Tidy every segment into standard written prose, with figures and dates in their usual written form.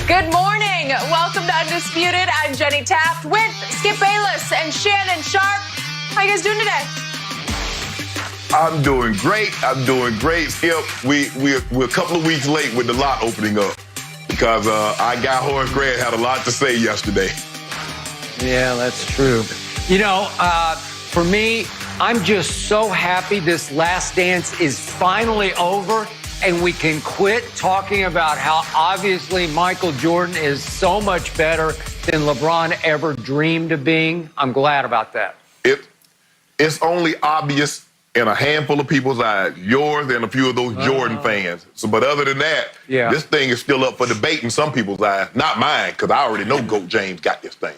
Good morning. Welcome to Undisputed. I'm Jenny Taft with Skip Bayless and Shannon Sharp. How you guys doing today? I'm doing great. Skip. We're a couple of weeks late with the lot opening up because our guy Horace Grant had a lot to say yesterday. Yeah, that's true. You know, for me, I'm just so happy this last dance is finally over and we can quit talking about how obviously Michael Jordan is so much better than LeBron ever dreamed of being. I'm glad about that. It's only obvious in a handful of people's eyes, yours and a few of those Jordan fans. So, but other than that, this thing is still up for debate in some people's eyes. Not mine, because I already know GOAT James got this thing.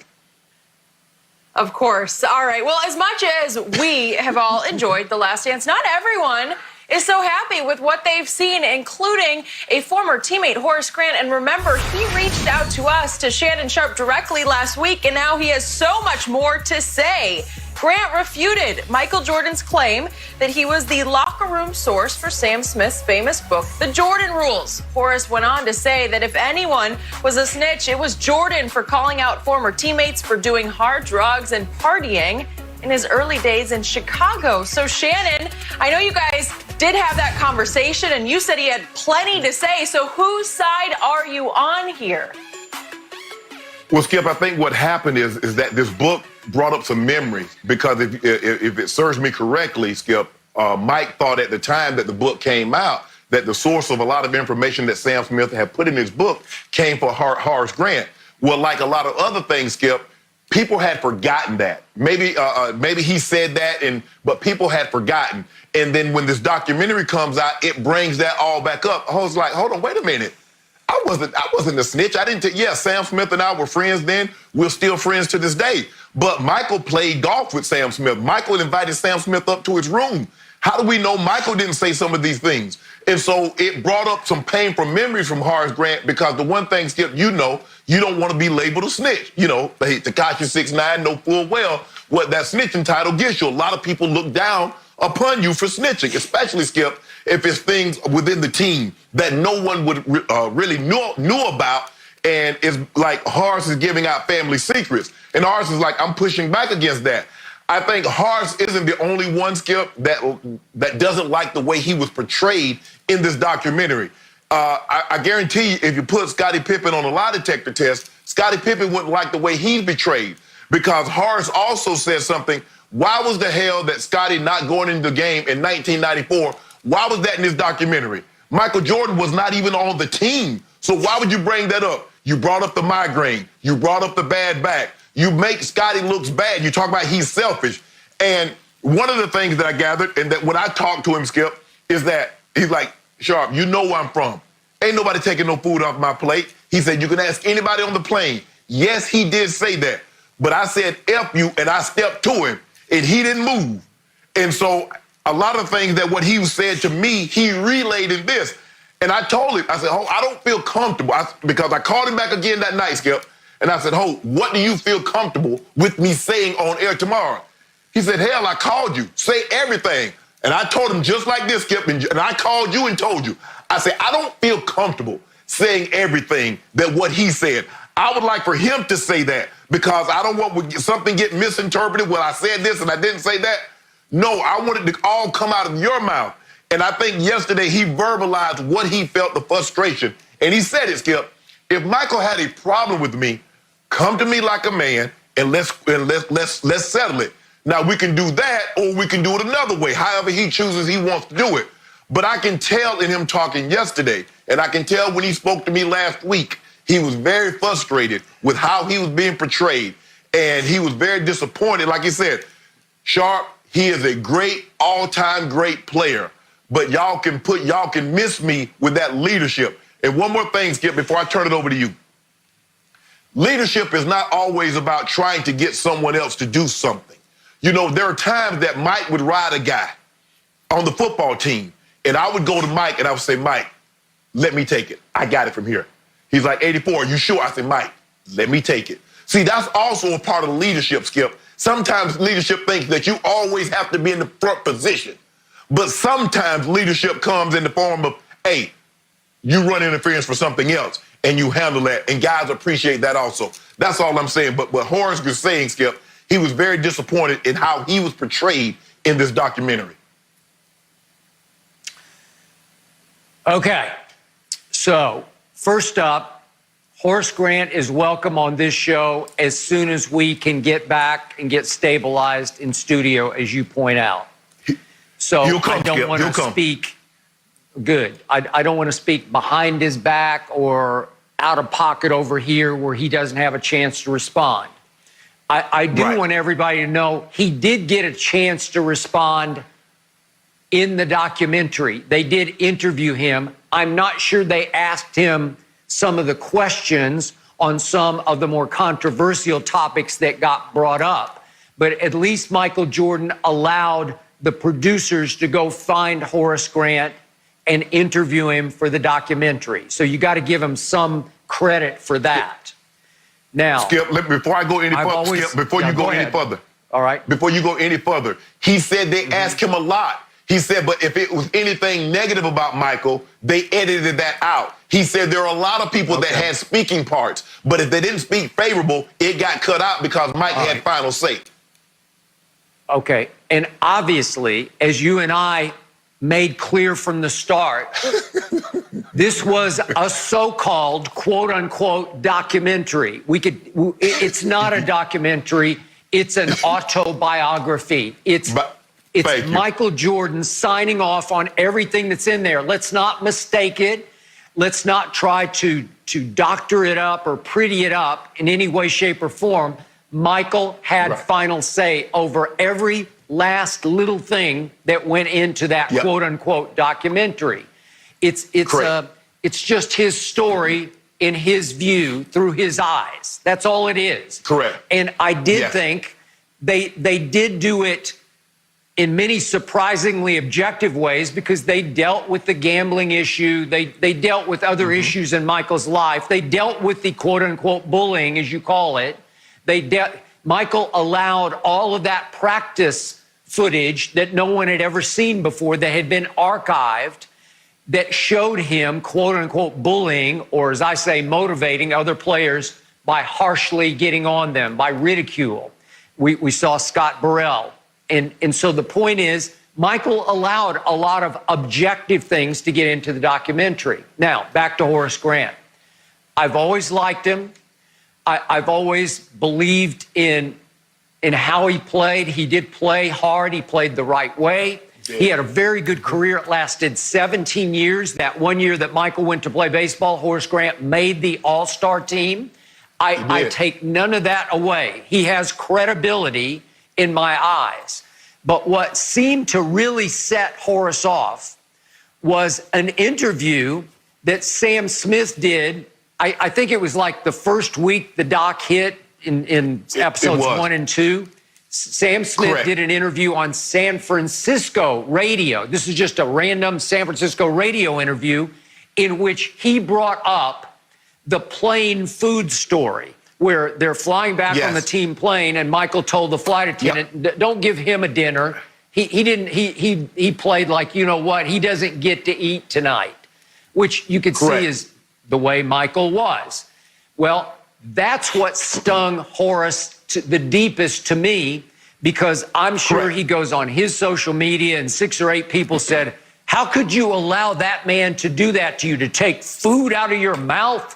Of course. All right. Well, as much as we have all enjoyed The Last Dance, not everyone is so happy with what they've seen, including a former teammate, Horace Grant. And remember, he reached out to us, to Shannon Sharp, directly last week, and now he has so much more to say. Grant refuted Michael Jordan's claim that he was the locker room source for Sam Smith's famous book, The Jordan Rules. Horace went on to say that if anyone was a snitch, it was Jordan for calling out former teammates for doing hard drugs and partying in his early days in Chicago. So, Shannon, I know you guys did have that conversation, and you said he had plenty to say. So whose side are you on here? Well, Skip, I think what happened is that this book brought up some memories, because if it serves me correctly, Skip, Mike thought at the time that the book came out that the source of a lot of information that Sam Smith had put in his book came from Horace Grant. Well, like a lot of other things, Skip, people had forgotten that. Maybe he said that, but people had forgotten. And then when this documentary comes out, it brings that all back up. I was like, hold on, wait a minute. I wasn't a snitch. Sam Smith and I were friends then. We're still friends to this day. But Michael played golf with Sam Smith. Michael invited Sam Smith up to his room. How do we know Michael didn't say some of these things? And so it brought up some painful memories from Horace Grant, because the one thing, Skip, you don't want to be labeled a snitch. Tekashi 6ix9ine know full well what that snitching title gets you. A lot of people look down upon you for snitching, especially, Skip, if it's things within the team that no one would really knew about, and it's like Horace is giving out family secrets. And Horace is like, I'm pushing back against that. I think Horace isn't the only one, Skip, that doesn't like the way he was portrayed in this documentary. I guarantee you, if you put Scottie Pippen on a lie detector test, Scottie Pippen wouldn't like the way he's betrayed, because Horace also said something. Why was the hell that Scottie not going into the game in 1994? Why was that in this documentary? Michael Jordan was not even on the team. So why would you bring that up? You brought up the migraine. You brought up the bad back. You make Scottie looks bad. You talk about he's selfish. And one of the things that I gathered, and that when I talked to him, Skip, is that he's like, Sharp, you know where I'm from. Ain't nobody taking no food off my plate. He said, you can ask anybody on the plane. Yes, he did say that. But I said, F you, and I stepped to him, and he didn't move. And so a lot of things that what he said to me, he relayed in this. And I told him, I said, I don't feel comfortable, because I called him back again that night, Skip, and I said, what do you feel comfortable with me saying on air tomorrow? He said, hell, I called you. Say everything. And I told him just like this, Skip, and I called you and told you. I said, I don't feel comfortable saying everything that what he said. I would like for him to say that, because I don't want something get misinterpreted when I said this and I didn't say that. No, I want it to all come out of your mouth. And I think yesterday he verbalized what he felt, the frustration. And he said it, Skip, if Michael had a problem with me, come to me like a man and let's settle it. Now, we can do that, or we can do it another way, however he chooses he wants to do it. But I can tell in him talking yesterday, and I can tell when he spoke to me last week, he was very frustrated with how he was being portrayed. And he was very disappointed. Like he said, Sharp, he is a great, all-time great player. But y'all can miss me with that leadership. And one more thing, Skip, before I turn it over to you. Leadership is not always about trying to get someone else to do something. There are times that Mike would ride a guy on the football team, and I would go to Mike and I would say, Mike, let me take it. I got it from here. He's like, 84, you sure? I said, Mike, let me take it. See, that's also a part of leadership, Skip. Sometimes leadership thinks that you always have to be in the front position. But sometimes leadership comes in the form of, hey, you run interference for something else. and you handle that. And guys appreciate that also. That's all I'm saying. But what Horace was saying, Skip, he was very disappointed in how he was portrayed in this documentary. Okay, so first up, Horace Grant is welcome on this show as soon as we can get back and get stabilized in studio, as you point out. So I don't want to speak, good. I don't want to speak behind his back or out of pocket over here where he doesn't have a chance to respond. I do want everybody to know he did get a chance to respond in the documentary. They did interview him. I'm not sure they asked him some of the questions on some of the more controversial topics that got brought up. But at least Michael Jordan allowed the producers to go find Horace Grant and interview him for the documentary. So you got to give him some credit for that. Now, Skip, before I go any further, Skip, before you go any further. All right. Before you go any further, he said they asked him a lot. He said, but if it was anything negative about Michael, they edited that out. He said there are a lot of people that had speaking parts, but if they didn't speak favorable, it got cut out because Mike had final say. Okay, and obviously, as you and I made clear from the start, this was a so-called quote-unquote documentary. It's not a documentary, it's an autobiography. It's Michael Jordan signing off on everything that's in there. Let's not mistake it. Let's not try to doctor it up or pretty it up in any way, shape, or form. Michael had final say over every last little thing that went into that quote-unquote documentary. It's just his story in his view through his eyes. That's all it is. Correct. And I did think they did do it in many surprisingly objective ways because they dealt with the gambling issue. They dealt with other issues in Michael's life. They dealt with the quote-unquote bullying, as you call it. Michael allowed all of that practice footage that no one had ever seen before that had been archived that showed him quote-unquote bullying, or as I say, motivating other players by harshly getting on them, by ridicule. We saw Scott Burrell. And so the point is, Michael allowed a lot of objective things to get into the documentary. Now, back to Horace Grant. I've always liked him. I've always believed in how he played. He did play hard. He played the right way. He had a very good career. It lasted 17 years. That one year that Michael went to play baseball, Horace Grant made the All-Star team. I take none of that away. He has credibility in my eyes. But what seemed to really set Horace off was an interview that Sam Smith did. I think it was like the first week the doc hit in episodes 1 and 2. Sam Smith did an interview on San Francisco radio. This is just a random San Francisco radio interview in which he brought up the plane food story, where they're flying back on the team plane, and Michael told the flight attendant, "Don't give him a dinner. He played like, you know what, he doesn't get to eat tonight," which you could see is the way Michael was. Well, that's what stung Horace to the deepest to me, because I'm sure he goes on his social media and 6 or 8 people said, "How could you allow that man to do that to you, to take food out of your mouth?"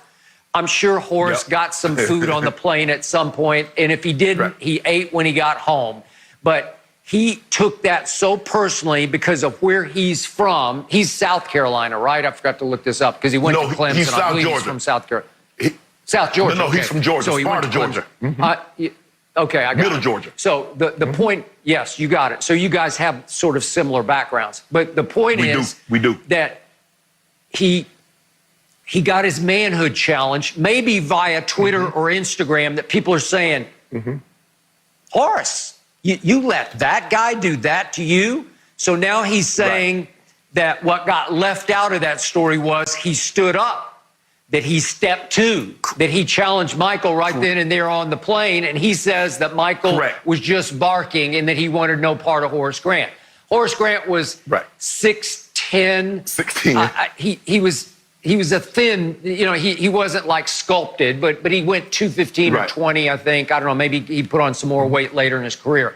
I'm sure Horace got some food on the plane at some point, and if he didn't, he ate when he got home. But he took that so personally because of where he's from. He's South Carolina, right? I forgot to look this up because he went to Clemson. He's I believe he's from South Carolina. South Georgia. No, he's from Georgia. So he went to Georgia. Okay, I got Middle Georgia. So the point, yes, you got it. So you guys have sort of similar backgrounds. But the point is that he got his manhood challenge, maybe via Twitter or Instagram, that people are saying, "Horace, you let that guy do that to you?" So now he's saying that what got left out of that story was he stood up, that he stepped to, that he challenged Michael right then and there on the plane, and he says that Michael was just barking and that he wanted no part of Horace Grant. Horace Grant was 6'10". 16. he was a thin, he wasn't like sculpted, but he went 215 or 20, I think. I don't know, maybe he put on some more weight later in his career.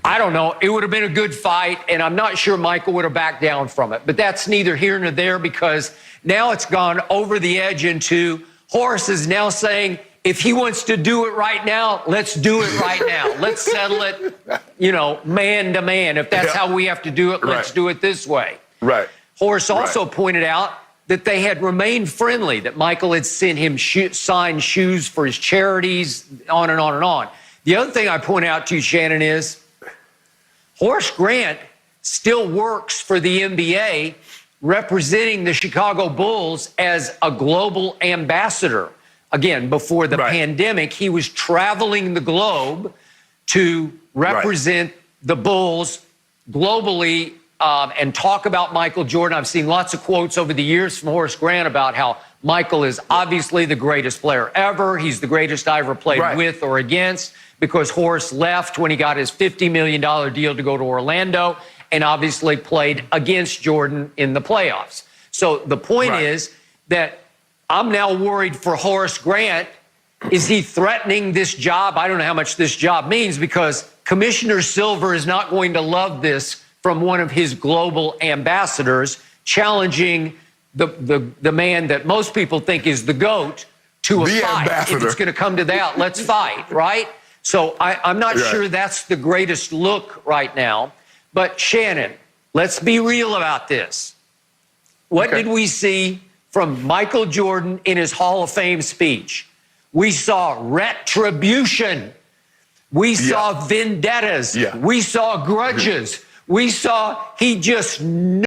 I don't know. It would have been a good fight, and I'm not sure Michael would have backed down from it. But that's neither here nor there, because now it's gone over the edge into Horace is now saying, if he wants to do it right now, let's do it right now. Let's settle it, man to man. If that's how we have to do it, let's do it this way. Right. Horace also pointed out that they had remained friendly, that Michael had sent him signed shoes for his charities, on and on and on. The other thing I point out to you, Shannon, is Horace Grant still works for the NBA, representing the Chicago Bulls as a global ambassador. Again, before the pandemic, he was traveling the globe to represent the Bulls globally and talk about Michael Jordan. I've seen lots of quotes over the years from Horace Grant about how Michael is obviously the greatest player ever. He's the greatest I ever played with or against, because Horace left when he got his $50 million deal to go to Orlando and obviously played against Jordan in the playoffs. So the point is that I'm now worried for Horace Grant. Is he threatening this job? I don't know how much this job means, because Commissioner Silver is not going to love this from one of his global ambassadors, challenging the man that most people think is the GOAT to a fight. Ambassador. If it's going to come to that, let's fight, right? So I'm not sure that's the greatest look right now. But Shannon, let's be real about this. What did we see from Michael Jordan in his Hall of Fame speech? We saw retribution. We saw vendettas. We saw grudges. We saw he just